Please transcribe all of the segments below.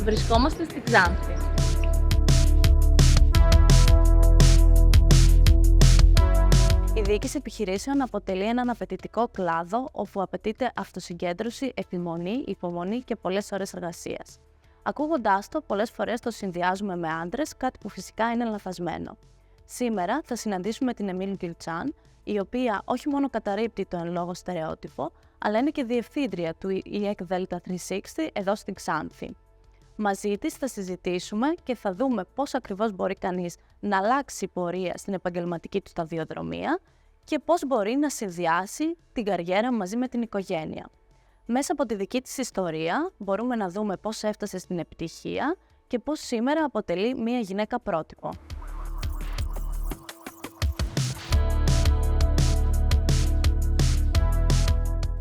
Βρισκόμαστε στη Ξάνθη. Η διοίκηση επιχειρήσεων αποτελεί έναν απαιτητικό κλάδο όπου απαιτείται αυτοσυγκέντρωση, επιμονή, υπομονή και πολλές ώρες εργασίας. Ακούγοντάς το, πολλές φορές το συνδυάζουμε με άντρες, κάτι που φυσικά είναι λανθασμένο. Σήμερα θα συναντήσουμε την Εμίλ Γκυλτσάν, η οποία όχι μόνο καταρρίπτει το εν λόγω στερεότυπο, αλλά είναι και διευθύντρια του EEC Delta 360 εδώ στην Ξάνθη. Μαζί της θα συζητήσουμε και θα δούμε πώς ακριβώς μπορεί κανείς να αλλάξει πορεία στην επαγγελματική του σταδιοδρομία και πώς μπορεί να συνδυάσει την καριέρα μαζί με την οικογένεια. Μέσα από τη δική της ιστορία μπορούμε να δούμε πώς έφτασε στην επιτυχία και πώς σήμερα αποτελεί μια γυναίκα πρότυπο.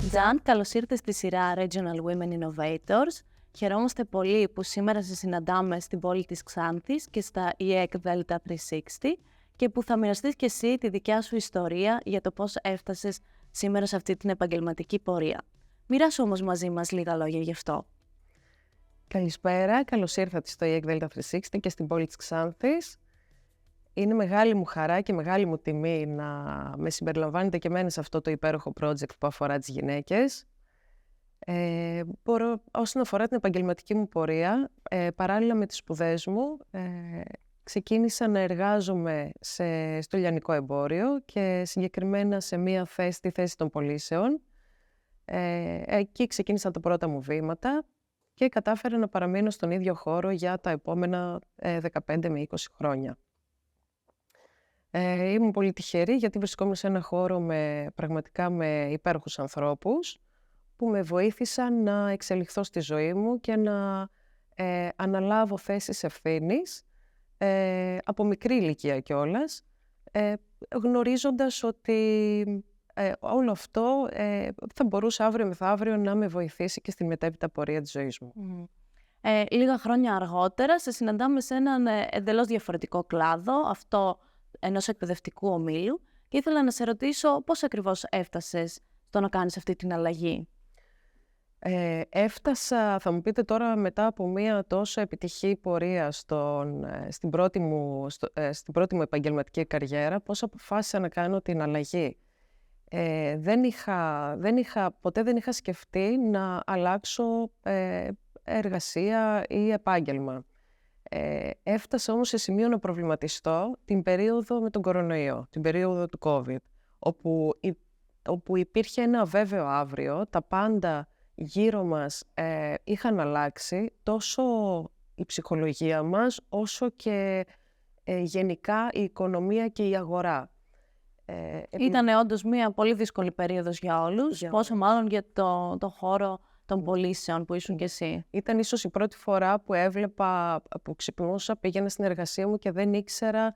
Τζαν, καλώς ήρθες στη σειρά Regional Women Innovators. Χαιρόμαστε πολύ που σήμερα σε συναντάμε στην πόλη της Ξάνθης και στα EEC Delta 360 και που θα μοιραστείς και εσύ τη δικιά σου ιστορία για το πώς έφτασες σήμερα σε αυτή την επαγγελματική πορεία. Μοιράσου όμως μαζί μας λίγα λόγια γι' αυτό. Καλησπέρα, καλώς ήρθατε στο EEC Delta 360 και στην πόλη της Ξάνθης. Είναι μεγάλη μου χαρά και μεγάλη μου τιμή να με συμπεριλαμβάνετε και εμένα σε αυτό το υπέροχο project που αφορά τις γυναίκες. Όσον αφορά την επαγγελματική μου πορεία, παράλληλα με τις σπουδές μου, ξεκίνησα να εργάζομαι στο λιανικό εμπόριο και συγκεκριμένα σε μία θέση, τη θέση των πωλήσεων. Εκεί ξεκίνησα τα πρώτα μου βήματα και κατάφερα να παραμείνω στον ίδιο χώρο για τα επόμενα 15 με 20 χρόνια. Ήμουν πολύ τυχερή γιατί βρισκόμουν σε ένα χώρο πραγματικά με υπέροχους ανθρώπους που με βοήθησαν να εξελιχθώ στη ζωή μου και να αναλάβω θέσεις ευθύνης από μικρή ηλικία κιόλας, γνωρίζοντας ότι όλο αυτό θα μπορούσε αύριο μεθαύριο να με βοηθήσει και στην μετέπειτα πορεία της ζωής μου. Λίγα χρόνια αργότερα σε συναντάμε σε έναν εντελώς διαφορετικό κλάδο, αυτό ενός εκπαιδευτικού ομίλου, και ήθελα να σε ρωτήσω πώς ακριβώς έφτασες στο να κάνεις αυτή την αλλαγή. Έφτασα, θα μου πείτε τώρα, μετά από μια τόσο επιτυχή πορεία στην πρώτη μου επαγγελματική καριέρα, πώς αποφάσισα να κάνω την αλλαγή. Ποτέ δεν είχα σκεφτεί να αλλάξω εργασία ή επάγγελμα. Έφτασα όμως σε σημείο να προβληματιστώ την περίοδο με τον κορονοϊό, την περίοδο του COVID, όπου υπήρχε ένα αβέβαιο αύριο, τα πάντα γύρω μας είχαν αλλάξει, τόσο η ψυχολογία μας, όσο και γενικά η οικονομία και η αγορά. Ήταν όντως μια πολύ δύσκολη περίοδος για όλους, πόσο μάλλον για το χώρο των πωλήσεων που ήσουν κι εσύ. Ήταν ίσως η πρώτη φορά που έβλεπα, που ξυπνούσα, πήγαινα στην εργασία μου και δεν ήξερα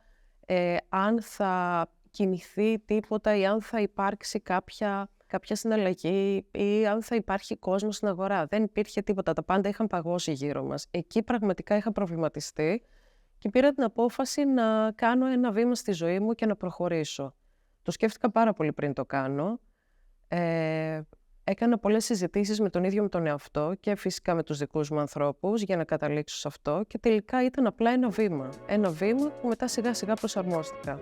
αν θα κινηθεί τίποτα ή αν θα υπάρξει κάποια συναλλαγή ή αν θα υπάρχει κόσμος στην αγορά. Δεν υπήρχε τίποτα, τα πάντα είχαν παγώσει γύρω μας. Εκεί πραγματικά είχα προβληματιστεί και πήρα την απόφαση να κάνω ένα βήμα στη ζωή μου και να προχωρήσω. Το σκέφτηκα πάρα πολύ πριν το κάνω. Έκανα πολλές συζητήσεις με τον ίδιο με τον εαυτό και φυσικά με τους δικούς μου ανθρώπους για να καταλήξω σε αυτό και τελικά ήταν απλά ένα βήμα. Ένα βήμα που μετά σιγά σιγά προσαρμόστηκα.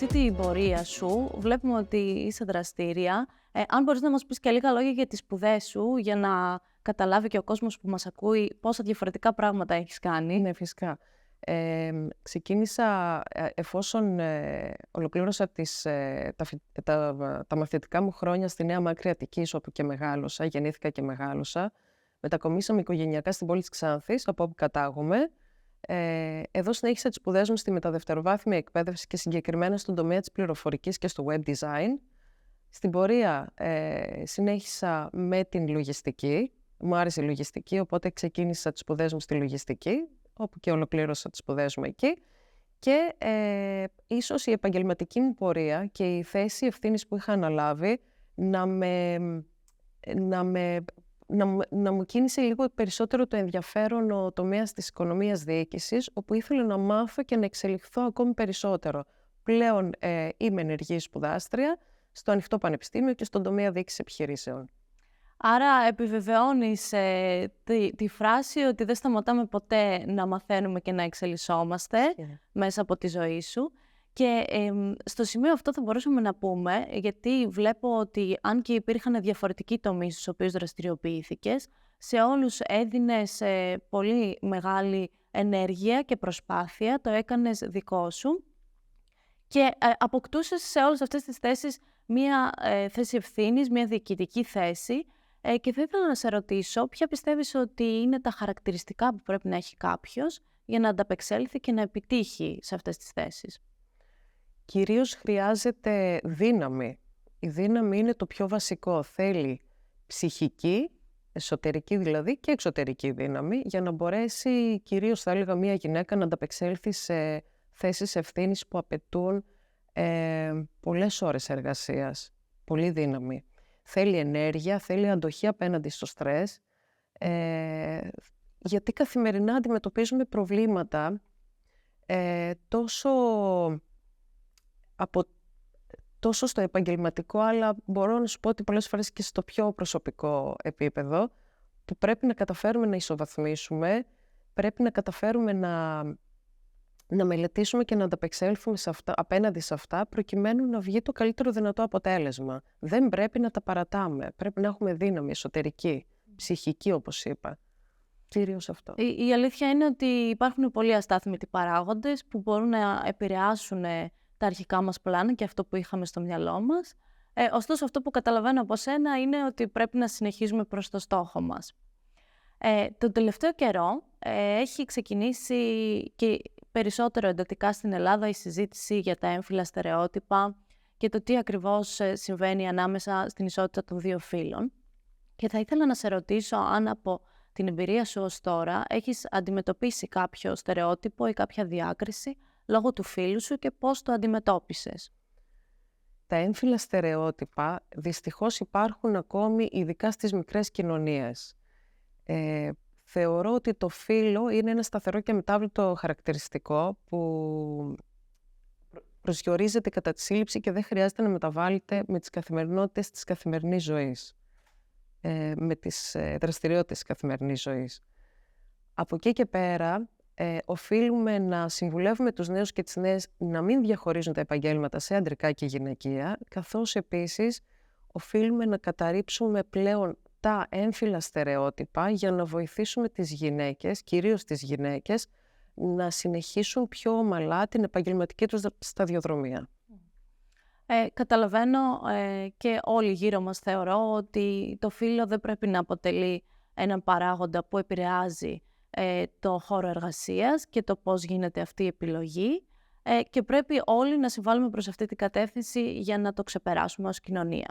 αυτή την πορεία σου βλέπουμε ότι είσαι δραστήρια. Αν μπορείς να μας πεις και λίγα λόγια για τις σπουδές σου, για να καταλάβει και ο κόσμος που μας ακούει πόσα διαφορετικά πράγματα έχεις κάνει. Ναι, φυσικά. Ξεκίνησα εφόσον ολοκλήρωσα τα μαθητικά μου χρόνια στη Νέα Μάκρη Αττικής, όπου και μεγάλωσα, γεννήθηκα και μεγάλωσα. Μετακομίσαμε οικογενειακά στην πόλη της Ξάνθης, από όπου κατάγομαι. Εδώ συνέχισα τις σπουδές μου στη μεταδευτεροβάθμια εκπαίδευση και συγκεκριμένα στον τομέα της πληροφορικής και στο web design. Στην πορεία συνέχισα με την λογιστική. Μου άρεσε η λογιστική, οπότε ξεκίνησα τις σπουδές μου στη λογιστική, όπου και ολοκλήρωσα τις σπουδές μου εκεί. Και ίσως η επαγγελματική μου πορεία και η θέση ευθύνης που είχα αναλάβει να μου κίνησε λίγο περισσότερο το ενδιαφέρον ο τομέας της οικονομίας διοίκησης, όπου ήθελα να μάθω και να εξελιχθώ ακόμη περισσότερο. Πλέον είμαι ενεργή σπουδάστρια στο Ανοιχτό Πανεπιστήμιο και στον τομέα διοίκησης επιχειρήσεων. Άρα επιβεβαιώνεις τη φράση ότι δεν σταματάμε ποτέ να μαθαίνουμε και να εξελισσόμαστε μέσα από τη ζωή σου. Και στο σημείο αυτό θα μπορούσαμε να πούμε, γιατί βλέπω ότι αν και υπήρχαν διαφορετικοί τομείς στους οποίους δραστηριοποιήθηκες, σε όλους έδινες πολύ μεγάλη ενέργεια και προσπάθεια, το έκανες δικό σου και αποκτούσες σε όλες αυτές τις θέσεις μία θέση ευθύνης, μία διοικητική θέση. Και θα ήθελα να σε ρωτήσω, ποια πιστεύεις ότι είναι τα χαρακτηριστικά που πρέπει να έχει κάποιος για να ανταπεξέλθει και να επιτύχει σε αυτές τις θέσεις? Κυρίως χρειάζεται δύναμη. Η δύναμη είναι το πιο βασικό. Θέλει ψυχική, εσωτερική δηλαδή και εξωτερική δύναμη, για να μπορέσει κυρίως, θα έλεγα, μια γυναίκα να ανταπεξέλθει σε θέσεις ευθύνης που απαιτούν πολλές ώρες εργασίας. Πολύ δύναμη. Θέλει ενέργεια, θέλει αντοχή απέναντι στο στρες, γιατί καθημερινά αντιμετωπίζουμε προβλήματα τόσο στο επαγγελματικό, αλλά μπορώ να σου πω ότι πολλές φορές και στο πιο προσωπικό επίπεδο, που πρέπει να καταφέρουμε να ισοβαθμίσουμε, πρέπει να καταφέρουμε να μελετήσουμε και να ανταπεξέλθουμε απέναντι σε αυτά, προκειμένου να βγει το καλύτερο δυνατό αποτέλεσμα. Δεν πρέπει να τα παρατάμε. Πρέπει να έχουμε δύναμη εσωτερική, ψυχική, όπως είπα. Κυρίως αυτό. Η αλήθεια είναι ότι υπάρχουν πολλοί αστάθμητοι παράγοντες που μπορούν να επηρεάσουν τα αρχικά μας πλάνα και αυτό που είχαμε στο μυαλό μας. Ωστόσο, αυτό που καταλαβαίνω από σένα είναι ότι πρέπει να συνεχίζουμε προς το στόχο μας. Τον τελευταίο καιρό έχει ξεκινήσει και περισσότερο εντατικά στην Ελλάδα η συζήτηση για τα έμφυλα στερεότυπα και το τι ακριβώς συμβαίνει ανάμεσα στην ισότητα των δύο φύλων. Και θα ήθελα να σε ρωτήσω αν από την εμπειρία σου ως τώρα έχεις αντιμετωπίσει κάποιο στερεότυπο ή κάποια διάκριση λόγω του φύλου σου και πώς το αντιμετώπισες? Τα έμφυλα στερεότυπα δυστυχώς υπάρχουν ακόμη, ειδικά στις μικρές κοινωνίες. Θεωρώ ότι το φύλο είναι ένα σταθερό και αμετάβλητο χαρακτηριστικό που προσδιορίζεται κατά τη σύλληψη και δεν χρειάζεται να μεταβάλλεται με τις καθημερινότητες της καθημερινής ζωής, με τις δραστηριότητες της καθημερινής ζωής. Από εκεί και πέρα, οφείλουμε να συμβουλεύουμε τους νέους και τις νέες να μην διαχωρίζουν τα επαγγέλματα σε αντρικά και γυναικεία, καθώς επίσης οφείλουμε να καταρρίψουμε πλέον τα έμφυλα στερεότυπα για να βοηθήσουμε τις γυναίκες, κυρίως τις γυναίκες, να συνεχίσουν πιο ομαλά την επαγγελματική τους σταδιοδρομία. Καταλαβαίνω και όλοι γύρω μας θεωρώ ότι το φύλο δεν πρέπει να αποτελεί έναν παράγοντα που επηρεάζει το χώρο εργασίας και το πώς γίνεται αυτή η επιλογή και πρέπει όλοι να συμβάλλουμε προς αυτή την κατεύθυνση για να το ξεπεράσουμε ως κοινωνία.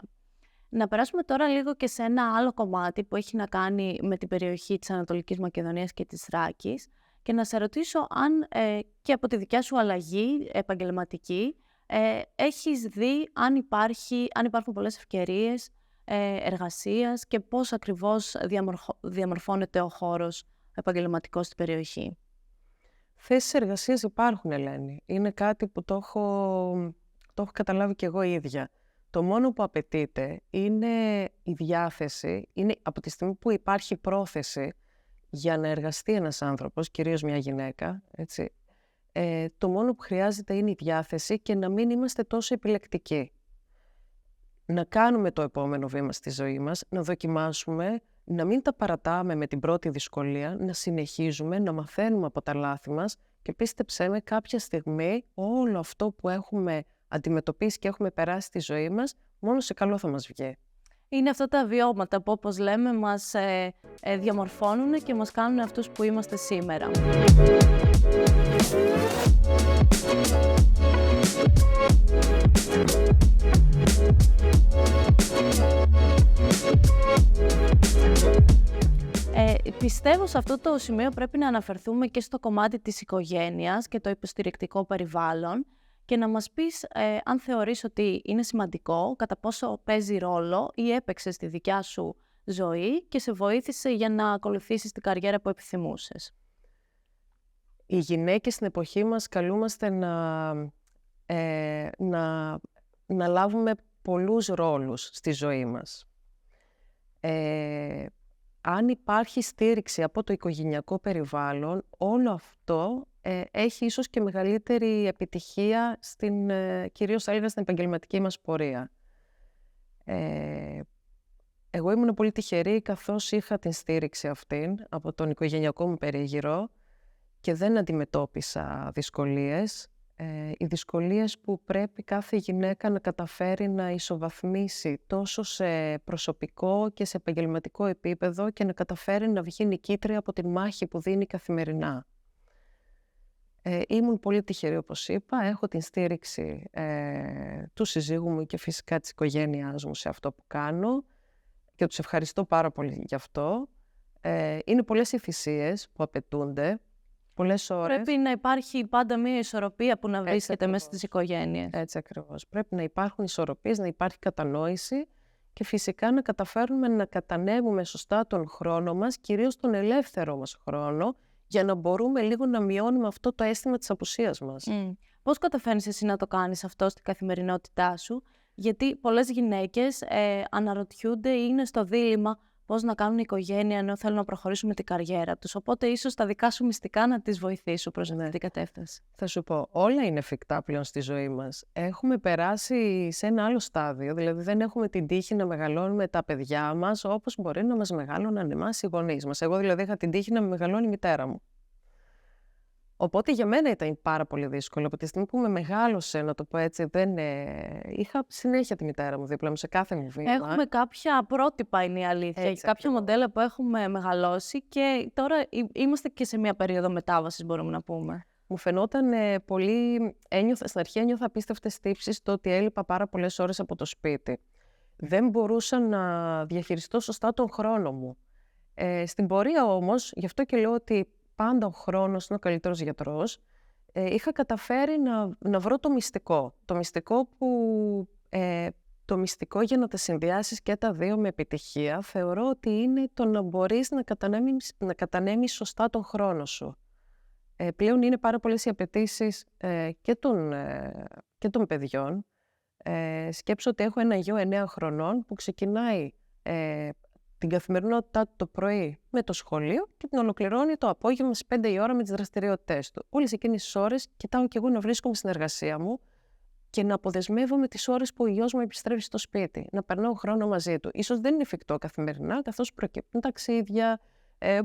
Να περάσουμε τώρα λίγο και σε ένα άλλο κομμάτι που έχει να κάνει με την περιοχή της Ανατολικής Μακεδονίας και της Θράκης και να σε ρωτήσω αν και από τη δικιά σου αλλαγή επαγγελματική έχεις δει αν υπάρχουν πολλές ευκαιρίες εργασίας και πώς ακριβώς διαμορφώνεται ο χώρος επαγγελματικός στην περιοχή. Θέσεις εργασίας υπάρχουν, Ελένη. Είναι κάτι που το έχω καταλάβει και εγώ ίδια. Το μόνο που απαιτείται είναι η διάθεση, είναι από τη στιγμή που υπάρχει πρόθεση για να εργαστεί ένας άνθρωπος, κυρίως μια γυναίκα, έτσι, το μόνο που χρειάζεται είναι η διάθεση και να μην είμαστε τόσο επιλεκτικοί. Να κάνουμε το επόμενο βήμα στη ζωή μας, να δοκιμάσουμε, να μην τα παρατάμε με την πρώτη δυσκολία, να συνεχίζουμε, να μαθαίνουμε από τα λάθη μας και πίστεψέ με, κάποια στιγμή όλο αυτό που έχουμε αντιμετωπίσει και έχουμε περάσει στη ζωή μας, μόνο σε καλό θα μας βγει. Είναι αυτά τα βιώματα που, όπως λέμε, μας διαμορφώνουν και μας κάνουν αυτούς που είμαστε σήμερα. Πιστεύω σε αυτό το σημείο πρέπει να αναφερθούμε και στο κομμάτι της οικογένειας και το υποστηρικτικό περιβάλλον και να μας πεις αν θεωρείς ότι είναι σημαντικό, κατά πόσο παίζει ρόλο ή έπαιξε στη δικιά σου ζωή και σε βοήθησε για να ακολουθήσεις την καριέρα που επιθυμούσες. Οι γυναίκες στην εποχή μας καλούμαστε να λάβουμε πολλούς ρόλους στη ζωή μας. Αν υπάρχει στήριξη από το οικογενειακό περιβάλλον, όλο αυτό έχει ίσως και μεγαλύτερη επιτυχία κυρίως θα έλεγα στην επαγγελματική μας πορεία. Εγώ ήμουν πολύ τυχερή καθώς είχα την στήριξη αυτήν από τον οικογενειακό μου περίγυρο και δεν αντιμετώπισα δυσκολίες. Οι δυσκολίες που πρέπει κάθε γυναίκα να καταφέρει να ισοβαθμίσει τόσο σε προσωπικό και σε επαγγελματικό επίπεδο και να καταφέρει να βγει νικήτρια από τη μάχη που δίνει καθημερινά. Ήμουν πολύ τυχερή, όπως είπα. Έχω την στήριξη του συζύγου μου και φυσικά της οικογένειάς μου σε αυτό που κάνω και τους ευχαριστώ πάρα πολύ γι' αυτό. Είναι πολλές οι θυσίες που απαιτούνται. Πολλές ώρες. Πρέπει να υπάρχει πάντα μια ισορροπία που να βρίσκεται μέσα στις οικογένειες. Έτσι ακριβώς. Πρέπει να υπάρχουν ισορροπίες, να υπάρχει κατανόηση και φυσικά να καταφέρουμε να κατανέμουμε σωστά τον χρόνο μας, κυρίως τον ελεύθερο μας χρόνο, για να μπορούμε λίγο να μειώνουμε αυτό το αίσθημα της απουσίας μας. Πώς καταφέρνεις εσύ να το κάνεις αυτό στην καθημερινότητά σου? Γιατί πολλές γυναίκες αναρωτιούνται ή είναι στο δίλημμα πώς να κάνουν οικογένεια ενώ θέλουν να προχωρήσουν με την καριέρα τους. Οπότε ίσως τα δικά σου μυστικά να τις βοηθήσουν προς αυτή την κατεύθυνση. Θα σου πω, όλα είναι εφικτά πλέον στη ζωή μας. Έχουμε περάσει σε ένα άλλο στάδιο, δηλαδή δεν έχουμε την τύχη να μεγαλώνουμε τα παιδιά μας όπως μπορεί να μας μεγαλώναν εμάς οι γονείς μας. Εγώ δηλαδή είχα την τύχη να με μεγαλώνει η μητέρα μου. Οπότε για μένα ήταν πάρα πολύ δύσκολο. Από τη στιγμή που με μεγάλωσε, να το πω έτσι, είχα συνέχεια τη μητέρα μου δίπλα μου σε κάθε μου βήμα. Έχουμε κάποια πρότυπα, είναι η αλήθεια. Έτσι, κάποια μοντέλα που έχουμε μεγαλώσει και τώρα είμαστε και σε μια περίοδο μετάβασης, μπορούμε να πούμε. Μου φαινόταν πολύ. Στην αρχή ένιωθα απίστευτες τύψεις το ότι έλειπα πάρα πολλές ώρες από το σπίτι. Δεν μπορούσα να διαχειριστώ σωστά τον χρόνο μου. Στην πορεία όμως, γι' αυτό και λέω ότι πάντα ο χρόνος είναι ο καλύτερος γιατρός, είχα καταφέρει να βρω το μυστικό. Το μυστικό για να τα συνδυάσεις και τα δύο με επιτυχία, θεωρώ ότι είναι το να μπορείς να κατανέμεις σωστά τον χρόνο σου. Πλέον είναι πάρα πολλές οι απαιτήσεις και των παιδιών. Σκέψω ότι έχω ένα γιο 9 χρονών που ξεκινάει την καθημερινότητά του το πρωί με το σχολείο και την ολοκληρώνει το απόγευμα στις 5 η ώρα με τις δραστηριότητές του. Όλες εκείνες τις ώρες κοιτάω και εγώ να βρίσκομαι στην εργασία μου και να αποδεσμεύομαι τις ώρες που ο γιος μου επιστρέφει στο σπίτι, να περνάω χρόνο μαζί του. Ίσως δεν είναι εφικτό καθημερινά, καθώς προκύπτουν ταξίδια,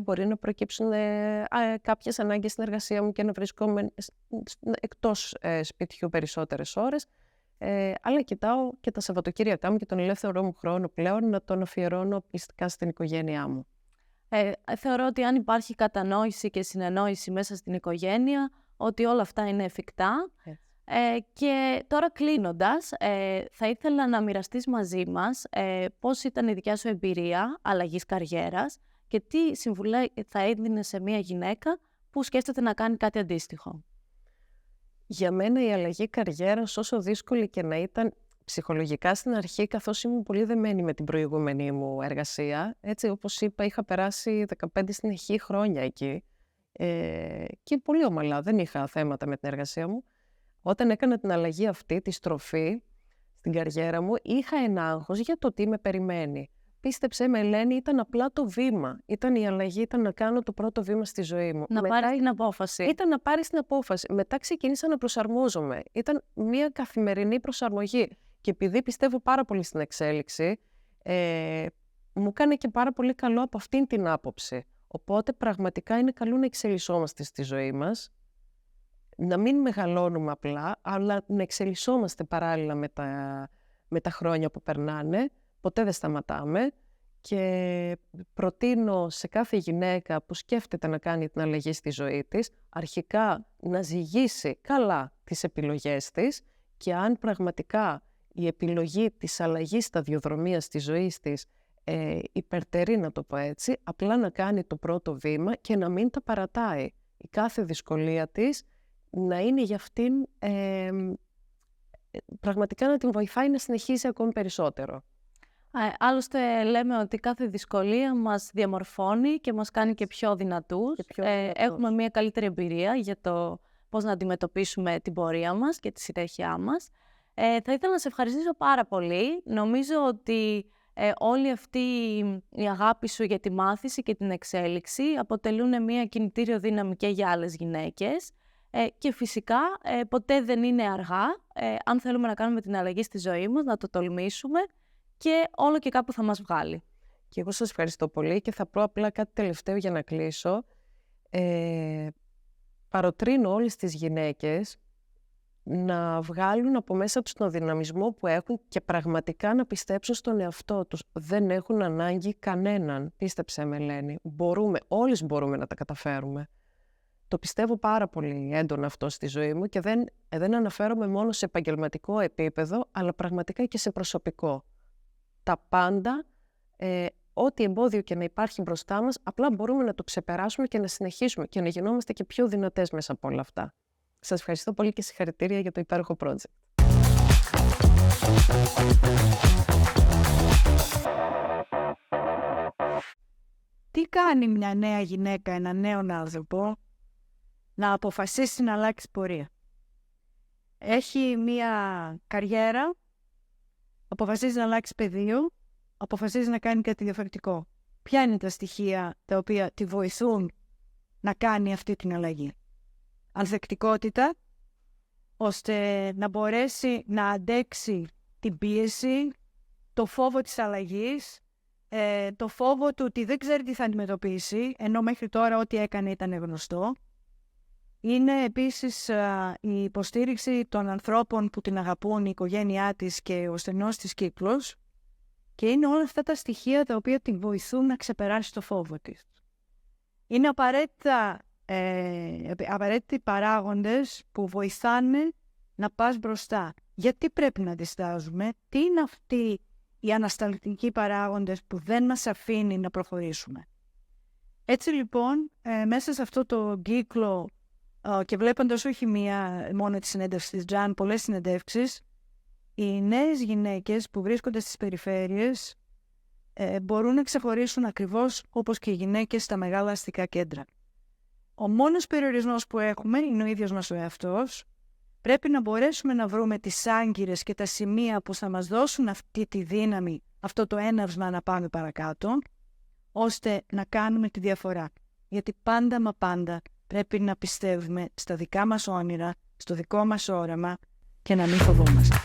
μπορεί να προκύψουν κάποιες ανάγκες στην εργασία μου και να βρίσκομαι εκτός σπιτιού περισσότερες ώρες. Αλλά κοιτάω και τα Σαββατοκύριακά μου και τον ελεύθερο μου χρόνο πλέον να τον αφιερώνω πιστικά στην οικογένειά μου. Θεωρώ ότι αν υπάρχει κατανόηση και συνεννόηση μέσα στην οικογένεια, ότι όλα αυτά είναι εφικτά. Και τώρα κλείνοντας, θα ήθελα να μοιραστείς μαζί μας πώς ήταν η δικιά σου εμπειρία αλλαγής καριέρας και τι συμβουλή θα έδινε σε μια γυναίκα που σκέφτεται να κάνει κάτι αντίστοιχο. Για μένα η αλλαγή καριέρας, όσο δύσκολη και να ήταν ψυχολογικά στην αρχή, καθώς ήμουν πολύ δεμένη με την προηγούμενη μου εργασία, έτσι όπως είπα είχα περάσει 15 συνεχή χρόνια εκεί και πολύ ομαλά, δεν είχα θέματα με την εργασία μου. Όταν έκανα την αλλαγή αυτή, τη στροφή στην καριέρα μου, είχα ένα άγχος για το τι με περιμένει. πίστεψέ με, Ελένη, ήταν απλά το βήμα. Ήταν η αλλαγή, ήταν να κάνω το πρώτο βήμα στη ζωή μου. Να πάρεις την απόφαση. Ήταν να πάρεις την απόφαση. Μετά ξεκίνησα να προσαρμόζομαι. Ήταν μια καθημερινή προσαρμογή. Και επειδή πιστεύω πάρα πολύ στην εξέλιξη, μου έκανε και πάρα πολύ καλό από αυτήν την άποψη. Οπότε πραγματικά είναι καλό να εξελισσόμαστε στη ζωή μας, να μην μεγαλώνουμε απλά, αλλά να εξελισσόμαστε παράλληλα με τα χρόνια που περνάνε. Ποτέ δεν σταματάμε και προτείνω σε κάθε γυναίκα που σκέφτεται να κάνει την αλλαγή στη ζωή της, αρχικά να ζυγίσει καλά τις επιλογές της και αν πραγματικά η επιλογή της αλλαγής σταδιοδρομίας της ζωής της υπερτερεί, να το πω έτσι, απλά να κάνει το πρώτο βήμα και να μην τα παρατάει. Η κάθε δυσκολία της να είναι για αυτήν πραγματικά να την βοηθάει να συνεχίσει ακόμη περισσότερο. Άλλωστε λέμε ότι κάθε δυσκολία μας διαμορφώνει και μας κάνει και πιο δυνατούς. Έχουμε μια καλύτερη εμπειρία για το πώς να αντιμετωπίσουμε την πορεία μας και τη συνέχεια μας. Θα ήθελα να σε ευχαριστήσω πάρα πολύ. Νομίζω ότι όλη αυτή η αγάπη σου για τη μάθηση και την εξέλιξη αποτελούν μια κινητήριο δύναμη και για άλλες γυναίκες. Και φυσικά ποτέ δεν είναι αργά, αν θέλουμε να κάνουμε την αλλαγή στη ζωή μας, να το τολμήσουμε και όλο και κάπου θα μας βγάλει. Και εγώ σας ευχαριστώ πολύ και θα πω απλά κάτι τελευταίο για να κλείσω. Παροτρύνω όλες τις γυναίκες να βγάλουν από μέσα τους τον δυναμισμό που έχουν και πραγματικά να πιστέψουν στον εαυτό τους. Δεν έχουν ανάγκη κανέναν. Πίστεψέ με, Ελένη. Όλες μπορούμε να τα καταφέρουμε. Το πιστεύω πάρα πολύ έντονα αυτό στη ζωή μου και δεν αναφέρομαι μόνο σε επαγγελματικό επίπεδο, αλλά πραγματικά και σε προσωπικό. Τα πάντα, ό,τι εμπόδιο και να υπάρχει μπροστά μας, απλά μπορούμε να το ξεπεράσουμε και να συνεχίσουμε και να γινόμαστε και πιο δυνατές μέσα από όλα αυτά. Σας ευχαριστώ πολύ και συγχαρητήρια για το υπέροχο project. Τι κάνει μια νέα γυναίκα, ένα νέο άνθρωπο, να αποφασίσει να αλλάξει πορεία? Έχει μια καριέρα, αποφασίζει να αλλάξει πεδίο, αποφασίζει να κάνει κάτι διαφορετικό. Ποια είναι τα στοιχεία τα οποία τη βοηθούν να κάνει αυτή την αλλαγή? Ανθεκτικότητα, ώστε να μπορέσει να αντέξει την πίεση, το φόβο της αλλαγής, το φόβο του ότι δεν ξέρει τι θα αντιμετωπίσει, ενώ μέχρι τώρα ό,τι έκανε ήταν γνωστό. Είναι επίσης η υποστήριξη των ανθρώπων που την αγαπούν, η οικογένειά της και ο στενός της κύκλος, και είναι όλα αυτά τα στοιχεία τα οποία την βοηθούν να ξεπεράσει το φόβο της. Είναι απαραίτητοι παράγοντες που βοηθάνε να πας μπροστά. Γιατί πρέπει να διστάζουμε? Τι είναι αυτοί οι ανασταλτικοί παράγοντες που δεν μας αφήνει να προχωρήσουμε? Έτσι λοιπόν, μέσα σε αυτό το κύκλο και βλέποντας όχι μία μόνο τη συνέντευξη της Τζαν, πολλές συνεντεύξεις, οι νέες γυναίκες που βρίσκονται στις περιφέρειες μπορούν να ξεχωρίσουν ακριβώς όπως και οι γυναίκες στα μεγάλα αστικά κέντρα. Ο μόνος περιορισμός που έχουμε είναι ο ίδιος μας ο εαυτός. Πρέπει να μπορέσουμε να βρούμε τις άγκυρες και τα σημεία που θα μας δώσουν αυτή τη δύναμη, αυτό το έναυσμα να πάμε παρακάτω, ώστε να κάνουμε τη διαφορά. Γιατί πάντα μα πάντα πρέπει να πιστεύουμε στα δικά μας όνειρα, στο δικό μας όραμα και να μην φοβόμαστε.